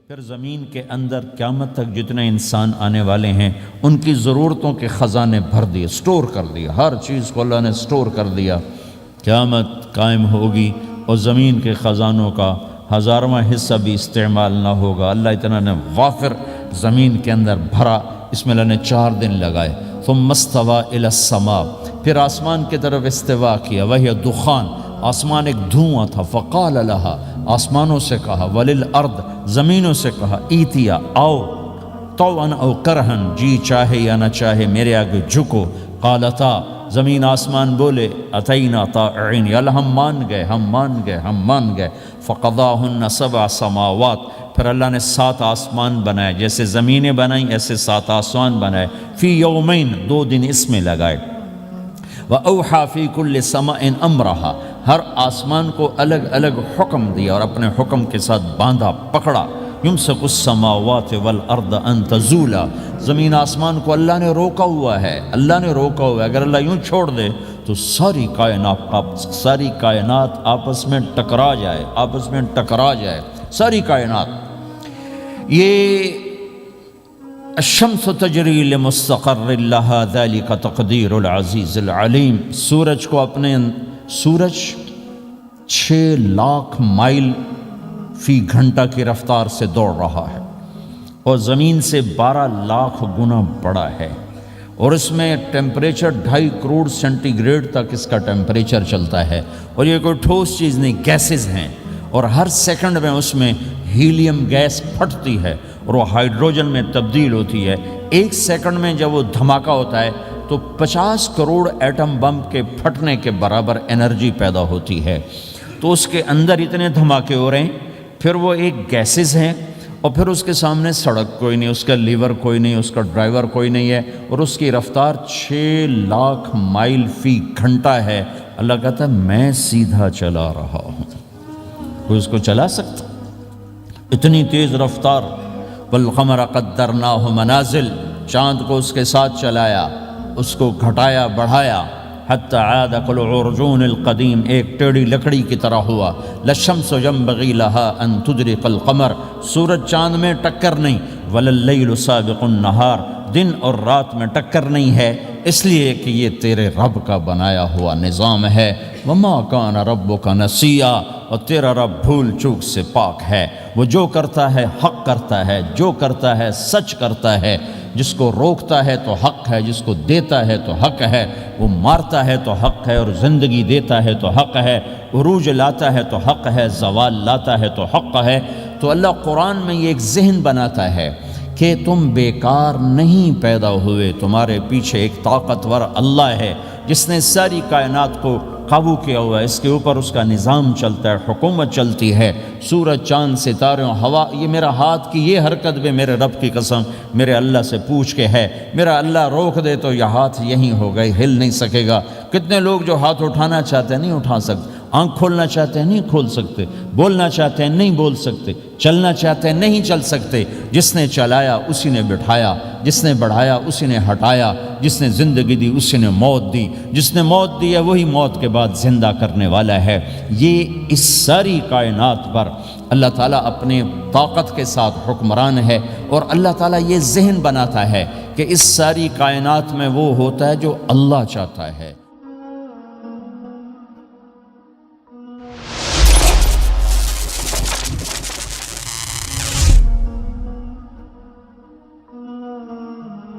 پھر زمین کے اندر قیامت تک جتنے انسان آنے والے ہیں ان کی ضرورتوں کے خزانے بھر دیے، سٹور کر دیا، ہر چیز کو اللہ نے سٹور کر دیا۔ قیامت قائم ہوگی اور زمین کے خزانوں کا 1000واں حصہ بھی استعمال نہ ہوگا۔ اللہ اتنا نے وافر زمین کے اندر بھرا، اس میں اللہ نے 4 دن لگائے۔ ثم استوى الى السماء، پھر آسمان کی طرف استوا کیا، وہی دخان، آسمان ایک دھواں تھا۔ فقال لها، آسمانوں سے کہا، وللارض، زمینوں سے کہا، ایتیا، آؤ، طوعا او کرہن، جی چاہے یا نہ چاہے میرے آگے جھکو۔ قالتا، زمین آسمان بولے، اتینا طائعین، یا اللہ ہم مان گئے، ہم مان گئے، ہم مان گئے۔ فقضاہن 7 سماوات، پھر اللہ نے 7 آسمان بنائے، جیسے زمینیں بنائیں ایسے 7 آسمان بنائے۔ فی یومین، 2 دن اس میں لگائے۔ وَأَوْحَى فِي كُلِّ سَمَاءٍ أَمْرَهَا، ہر آسمان کو الگ الگ حکم دیا اور اپنے حکم کے ساتھ باندھا، پکڑا۔ يُمْسِكُ السَّمَاوَاتِ وَالْأَرْضَ أَن تَزُولَا، زمین آسمان کو اللہ نے روکا ہوا ہے، اللہ نے روکا ہوا ہے۔ اگر اللہ یوں چھوڑ دے تو ساری کائنات آپس میں ٹکرا جائے، آپس میں ٹکرا جائے ساری کائنات۔ یہ الشمس تجری لمستقر لها ذلك تقدیر العزیز العلیم، سورج کو اپنے سورج 6 لاکھ مائل فی گھنٹہ کی رفتار سے دوڑ رہا ہے اور زمین سے 12 لاکھ گنا بڑا ہے، اور اس میں ٹیمپریچر 2.5 کروڑ سینٹی گریڈ تک اس کا ٹیمپریچر چلتا ہے، اور یہ کوئی ٹھوس چیز نہیں، گیسز ہیں، اور ہر سیکنڈ میں اس میں ہیلیم گیس پھٹتی ہے اور وہ ہائیڈروجن میں تبدیل ہوتی ہے۔ 1 سیکنڈ میں جب وہ دھماکہ ہوتا ہے تو 50 کروڑ ایٹم بم کے پھٹنے کے برابر انرجی پیدا ہوتی ہے۔ تو اس کے اندر اتنے دھماکے ہو رہے ہیں، پھر وہ ایک گیسز ہیں، اور پھر اس کے سامنے سڑک کوئی نہیں، اس کا لیور کوئی نہیں، اس کا ڈرائیور کوئی نہیں ہے، اور اس کی رفتار 6 لاکھ مائل فی گھنٹہ ہے۔ اللہ کہتا ہے میں سیدھا چلا رہا ہوں، کوئی اس کو چلا سکتا؟ اتنی تیز رفتار۔ والقمر قدرناہ منازل، چاند کو اس کے ساتھ چلایا، اس کو گھٹایا بڑھایا، حتی عاد کالعرجون القدیم، ایک ٹیڑھی لکڑی کی طرح ہوا۔ للشمس ينبغي لها ان تدرك القمر، سورج چاند میں ٹکر نہیں۔ ولللیل سابق النہار، دن اور رات میں ٹکر نہیں ہے، اس لیے کہ یہ تیرے رب کا بنایا ہوا نظام ہے۔ وما کان ربک نسیا، اور تیرا رب بھول چوک سے پاک ہے۔ وہ جو کرتا ہے حق کرتا ہے، جو کرتا ہے سچ کرتا ہے۔ جس کو روکتا ہے تو حق ہے، جس کو دیتا ہے تو حق ہے، وہ مارتا ہے تو حق ہے، اور زندگی دیتا ہے تو حق ہے، عروج لاتا ہے تو حق ہے، زوال لاتا ہے تو حق ہے۔ تو اللہ قرآن میں یہ ایک ذہن بناتا ہے کہ تم بیکار نہیں پیدا ہوئے، تمہارے پیچھے ایک طاقتور اللہ ہے جس نے ساری کائنات کو قابو کیا ہوا ہے، اس کے اوپر اس کا نظام چلتا ہے، حکومت چلتی ہے۔ سورج، چاند، ستارے، ہوا، یہ میرا ہاتھ کی یہ حرکت بھی میرے رب کی قسم میرے اللہ سے پوچھ کے ہے۔ میرا اللہ روک دے تو یہ ہاتھ یہیں ہو گئے، ہل نہیں سکے گا۔ کتنے لوگ جو ہاتھ اٹھانا چاہتے ہیں نہیں اٹھا سکتے، آنکھ کھولنا چاہتے ہیں نہیں کھول سکتے، بولنا چاہتے ہیں نہیں بول سکتے، چلنا چاہتے ہیں نہیں چل سکتے۔ جس نے چلایا اسی نے بٹھایا، جس نے بڑھایا اسی نے ہٹایا، جس نے زندگی دی اسی نے موت دی، جس نے موت دی ہے وہی موت کے بعد زندہ کرنے والا ہے۔ یہ اس ساری کائنات پر اللہ تعالیٰ اپنے طاقت کے ساتھ حکمران ہے، اور اللہ تعالیٰ یہ ذہن بناتا ہے کہ اس ساری کائنات میں وہ ہوتا ہے جو اللہ چاہتا ہے۔